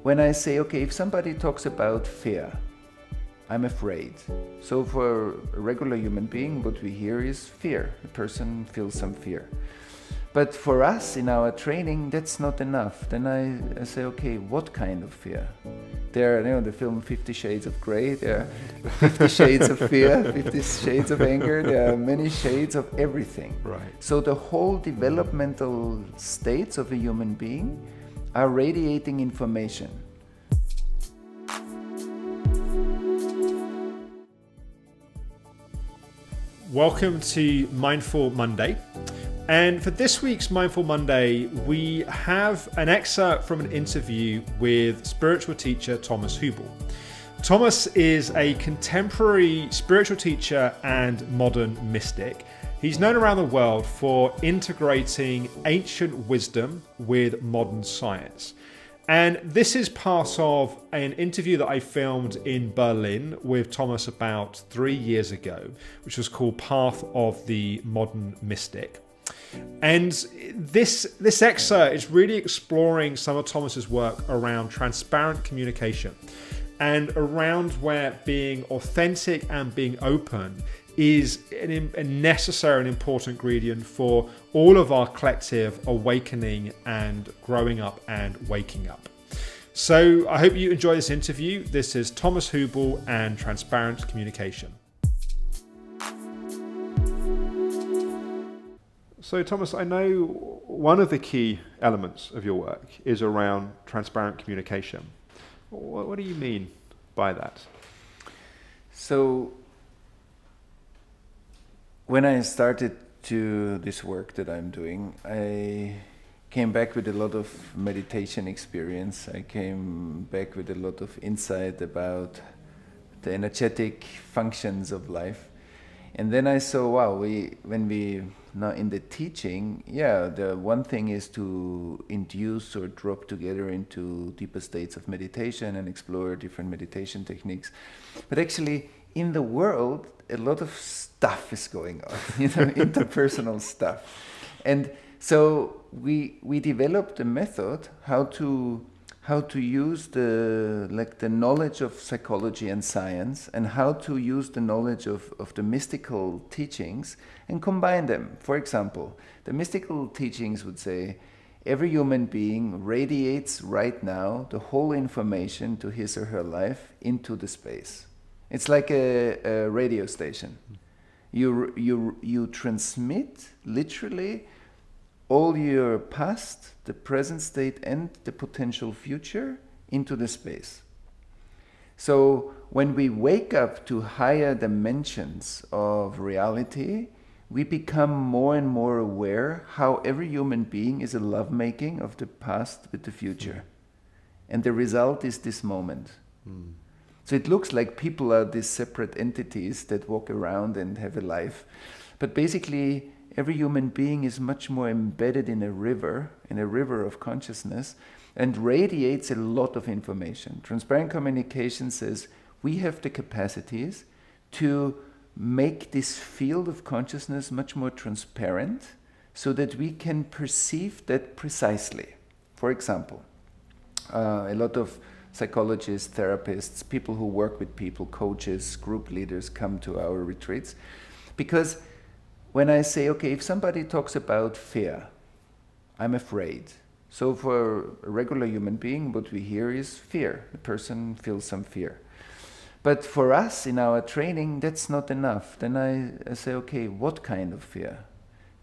when I say, okay, if somebody talks about fear, I'm afraid. So for a regular human being, what we hear is fear. A person feels some fear. But for us in our training, that's not enough. Then I say, okay, what kind of fear? There, the film 50 Shades of Grey, there are 50 shades of fear, 50 shades of anger, there are many shades of everything. Right. So the whole developmental states of a human being are radiating information. Welcome to Mindful Monday. And for this week's Mindful Monday, we have an excerpt from an interview with spiritual teacher Thomas Hübl. Thomas is a contemporary spiritual teacher and modern mystic. He's known around the world for integrating ancient wisdom with modern science. And this is part of an interview that I filmed in Berlin with Thomas about 3 years ago, which was called Path of the Modern Mystic. And this excerpt is really exploring some of Thomas's work around transparent communication and around where being authentic and being open is a necessary and important ingredient for all of our collective awakening and growing up and waking up. So I hope you enjoy this interview. This is Thomas Hübl and Transparent Communication. So Thomas, I know one of the key elements of your work is around transparent communication. What do you mean by that? So when I started to this work that I'm doing, I came back with a lot of meditation experience. I came back with a lot of insight about the energetic functions of life. And then I saw, wow, when we now in the teaching, the one thing is to induce or drop together into deeper states of meditation and explore different meditation techniques. But actually, in the world, a lot of stuff is going on, interpersonal stuff. And so we developed a method how to use the knowledge of psychology and science, and how to use the knowledge of the mystical teachings and combine them. For example, the mystical teachings would say every human being radiates right now the whole information to his or her life into the space. It's like a radio station. You transmit literally all your past, the present state, and the potential future into the space. So when we wake up to higher dimensions of reality, we become more and more aware how every human being is a lovemaking of the past with the future. And the result is this moment. So it looks like people are these separate entities that walk around and have a life. But basically, every human being is much more embedded in a river of consciousness, and radiates a lot of information. Transparent communication says we have the capacities to make this field of consciousness much more transparent so that we can perceive that precisely. For example, a lot of psychologists, therapists, people who work with people, coaches, group leaders come to our retreats because when I say, okay, if somebody talks about fear, I'm afraid. So for a regular human being, what we hear is fear. The person feels some fear. But for us in our training, that's not enough. Then I say, okay, what kind of fear?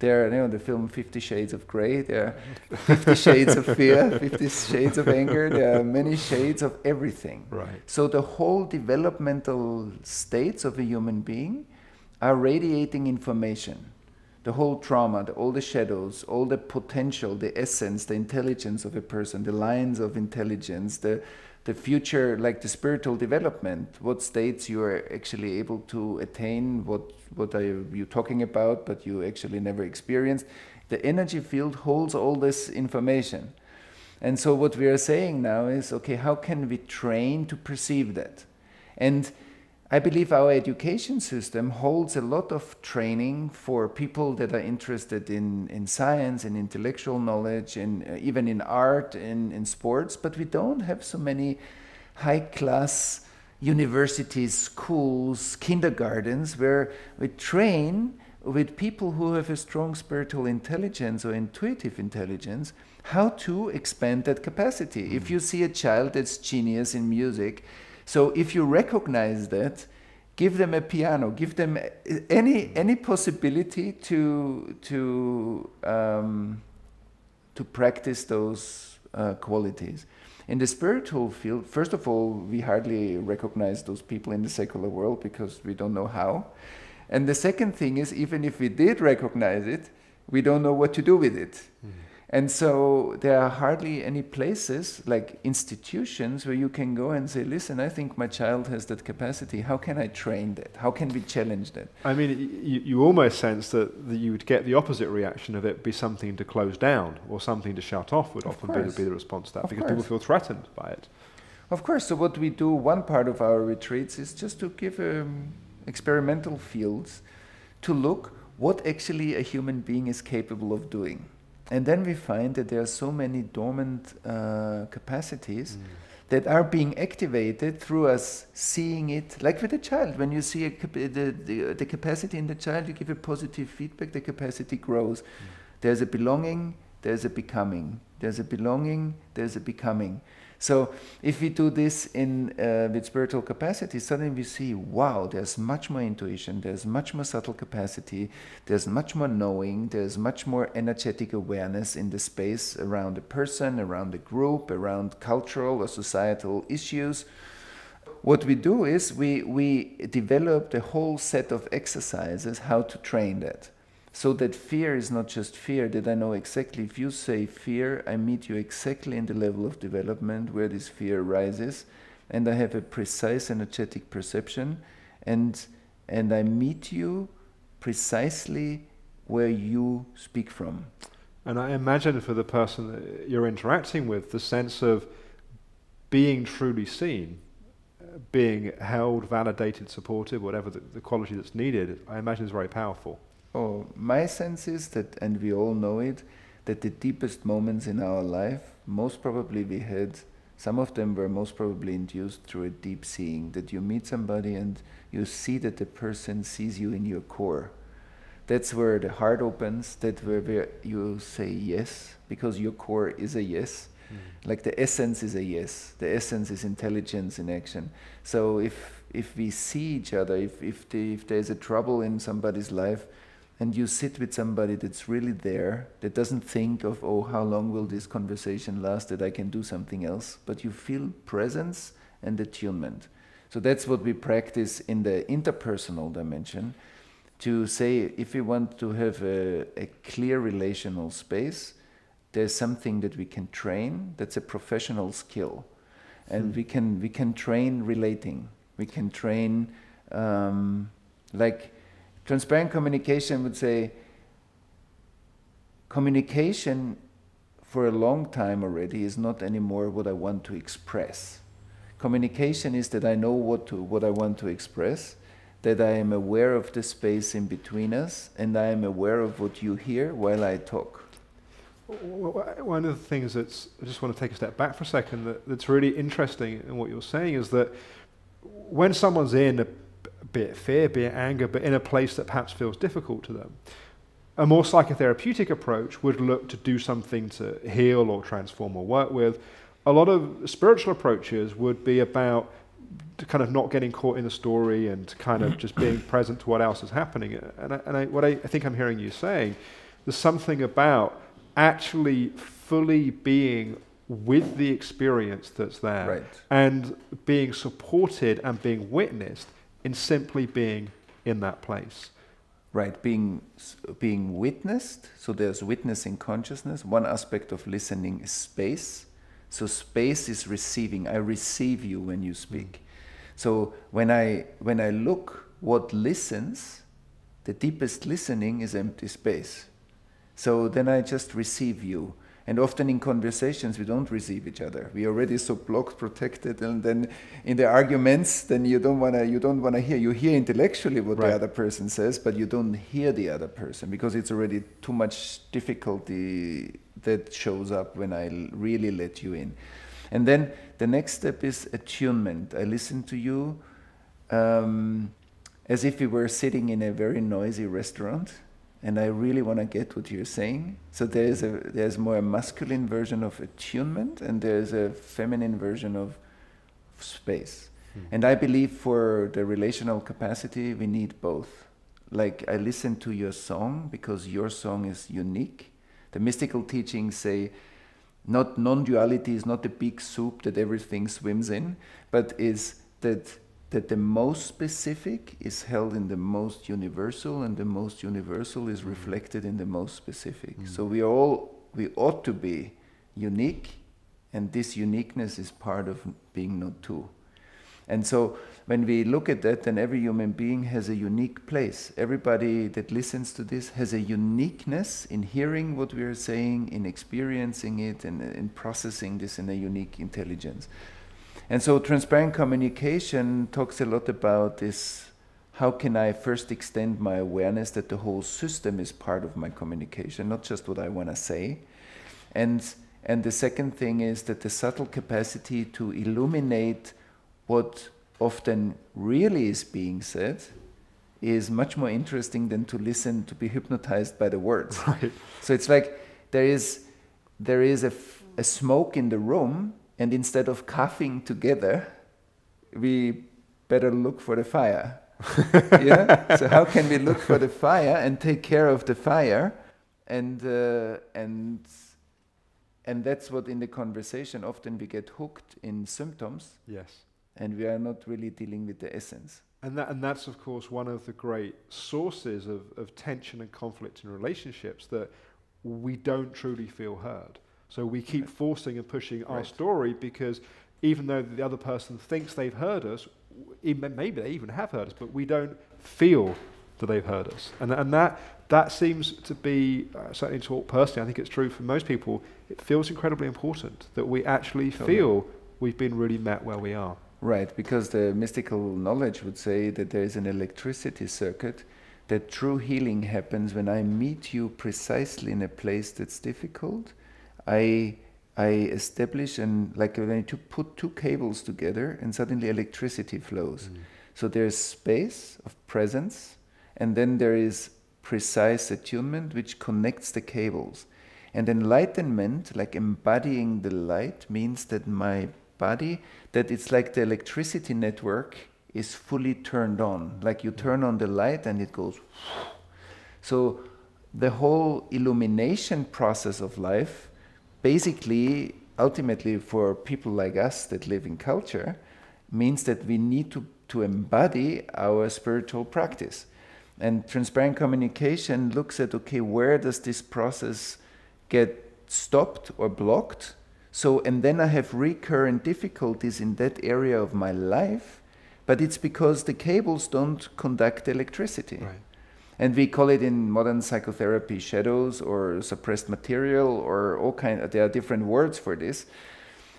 There, the film 50 Shades of Grey, there are 50 shades of fear, 50 shades of anger, there are many shades of everything. Right. So the whole developmental states of a human being are radiating information. The whole trauma, all the shadows, all the potential, the essence, the intelligence of a person, the lines of intelligence, the future, like the spiritual development, what states you are actually able to attain, what are you talking about, but you actually never experienced. The energy field holds all this information. And so what we are saying now is, okay, how can we train to perceive that? And I believe our education system holds a lot of training for people that are interested in science and intellectual knowledge and even in art and in sports, but we don't have so many high-class universities, schools, kindergartens where we train with people who have a strong spiritual intelligence or intuitive intelligence how to expand that capacity. If you see a child that's genius in music, so if you recognize that, give them a piano, give them any possibility to practice those qualities. In the spiritual field, first of all, we hardly recognize those people in the secular world because we don't know how. And the second thing is, even if we did recognize it, we don't know what to do with it. Mm. And so there are hardly any places, like institutions, where you can go and say, listen, I think my child has that capacity. How can I train that? How can we challenge that? I mean, you almost sense that you would get the opposite reaction of it be something to close down or something to shut off would often be the response to that, because people feel threatened by it. Of course. So what we do, one part of our retreats is just to give experimental fields to look what actually a human being is capable of doing. And then we find that there are so many dormant capacities that are being activated through us seeing it, like with a child. When you see the capacity in the child, you give a positive feedback, the capacity grows. There's a belonging, there's a becoming. There's a belonging, there's a becoming. So if we do this with spiritual capacity, suddenly we see, wow, there's much more intuition, there's much more subtle capacity, there's much more knowing, there's much more energetic awareness in the space around the person, around the group, around cultural or societal issues. What we do is we develop a whole set of exercises how to train that. So that fear is not just fear, that I know exactly, if you say fear, I meet you exactly in the level of development where this fear arises, and I have a precise energetic perception, and I meet you precisely where you speak from. And I imagine for the person that you're interacting with, the sense of being truly seen, being held, validated, supported, whatever the quality that's needed, I imagine is very powerful. Oh, my sense is that, and we all know it, that the deepest moments in our life, most probably we had, some of them were most probably induced through a deep seeing, that you meet somebody and you see that the person sees you in your core. That's where the heart opens, that's where you say yes, because your core is a yes. Like the essence is a yes. The essence is intelligence in action. So if we see each other, if there's a trouble in somebody's life, and you sit with somebody that's really there, that doesn't think of, oh, how long will this conversation last, that I can do something else, but you feel presence and attunement. So that's what we practice in the interpersonal dimension, to say, if we want to have a clear relational space, there's something that we can train, that's a professional skill. And we can train relating. We can train, like, transparent communication would say, communication for a long time already is not anymore what I want to express. Communication is that I know what I want to express, that I am aware of the space in between us, and I am aware of what you hear while I talk. One of the things I just want to take a step back for a second, that's really interesting in what you're saying is that when someone's in be it fear, be it anger, but in a place that perhaps feels difficult to them, a more psychotherapeutic approach would look to do something to heal or transform or work with. A lot of spiritual approaches would be about kind of not getting caught in the story and kind of just being present to what else is happening. And what I think I'm hearing you saying, there's something about actually fully being with the experience that's there, right, and being supported and being witnessed in simply being in that place. Right, being witnessed, so there's witnessing consciousness. One aspect of listening is space. So space is receiving. I receive you when you speak. So when I look what listens, the deepest listening is empty space. So then I just receive you. And often in conversations, we don't receive each other. We are already so blocked, protected, and then in the arguments, then you don't wanna hear. You hear intellectually what the other person says, but you don't hear the other person because it's already too much difficulty that shows up when I really let you in. And then the next step is attunement. I listen to you as if we were sitting in a very noisy restaurant. And I really want to get what you're saying. So there's more a masculine version of attunement, and there's a feminine version of space. And I believe for the relational capacity, we need both. Like, I listen to your song because your song is unique. The mystical teachings say not non-duality is not the big soup that everything swims in, but is that the most specific is held in the most universal, and the most universal is reflected in the most specific. So we ought to be unique, and this uniqueness is part of being not two. And so when we look at that, then every human being has a unique place. Everybody that listens to this has a uniqueness in hearing what we are saying, in experiencing it, and in processing this in a unique intelligence. And so transparent communication talks a lot about this. How can I first extend my awareness that the whole system is part of my communication, not just what I want to say. And the second thing is that the subtle capacity to illuminate what often really is being said is much more interesting than to listen, to be hypnotized by the words. Right. So it's like there is a smoke in the room, and instead of coughing together, we better look for the fire. Yeah? So how can we look for the fire and take care of the fire? And that's what in the conversation often we get hooked in symptoms. Yes. And we are not really dealing with the essence. And that's of course one of the great sources of tension and conflict in relationships, that we don't truly feel heard. So we keep forcing and pushing our story, because even though the other person thinks they've heard us, maybe they even have heard us, but we don't feel that they've heard us. And that seems to be, certainly to talk personally, I think it's true for most people, it feels incredibly important that we actually feel we've been really met where we are. Right, because the mystical knowledge would say that there is an electricity circuit, that true healing happens when I meet you precisely in a place that's difficult. I establish, and like when you put two cables together and suddenly electricity flows. So there's space of presence, and then there is precise attunement which connects the cables. And enlightenment, like embodying the light, means that my body, that it's like the electricity network is fully turned on. Like you turn on the light and it goes. So the whole illumination process of life, basically, ultimately for people like us that live in culture, means that we need to embody our spiritual practice. And transparent communication looks at, okay, where does this process get stopped or blocked? So, and then I have recurrent difficulties in that area of my life, but it's because the cables don't conduct electricity. Right. And we call it in modern psychotherapy shadows or suppressed material or all kind. There are different words for this.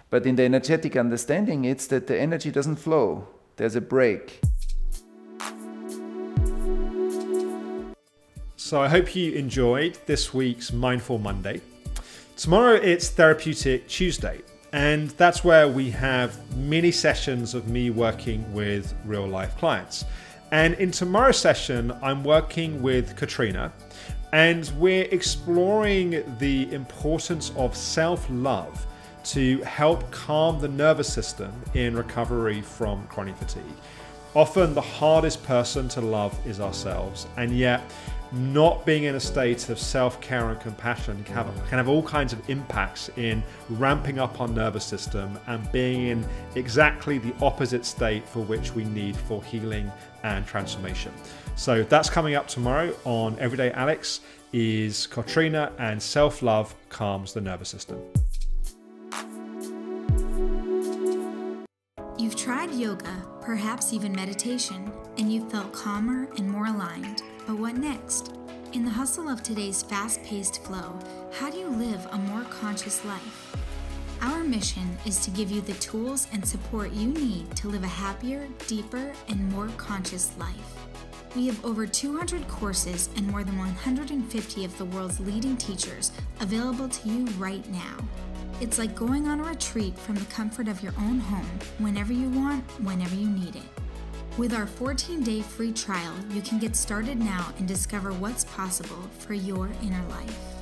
But in the energetic understanding, it's that the energy doesn't flow. There's a break. So I hope you enjoyed this week's Mindful Monday. Tomorrow it's Therapeutic Tuesday, and that's where we have mini sessions of me working with real life clients. And in tomorrow's session, I'm working with Katrina, and we're exploring the importance of self-love to help calm the nervous system in recovery from chronic fatigue. Often the hardest person to love is ourselves, and yet not being in a state of self-care and compassion can have all kinds of impacts in ramping up our nervous system and being in exactly the opposite state for which we need for healing and transformation. So that's coming up tomorrow on Everyday Alex, is Katrina and self-love calms the nervous system. You've tried yoga, perhaps even meditation, and you've felt calmer and more aligned. But what next? In the hustle of today's fast-paced flow, how do you live a more conscious life? Our mission is to give you the tools and support you need to live a happier, deeper, and more conscious life. We have over 200 courses and more than 150 of the world's leading teachers available to you right now. It's like going on a retreat from the comfort of your own home, whenever you want, whenever you need it. With our 14-day free trial, you can get started now and discover what's possible for your inner life.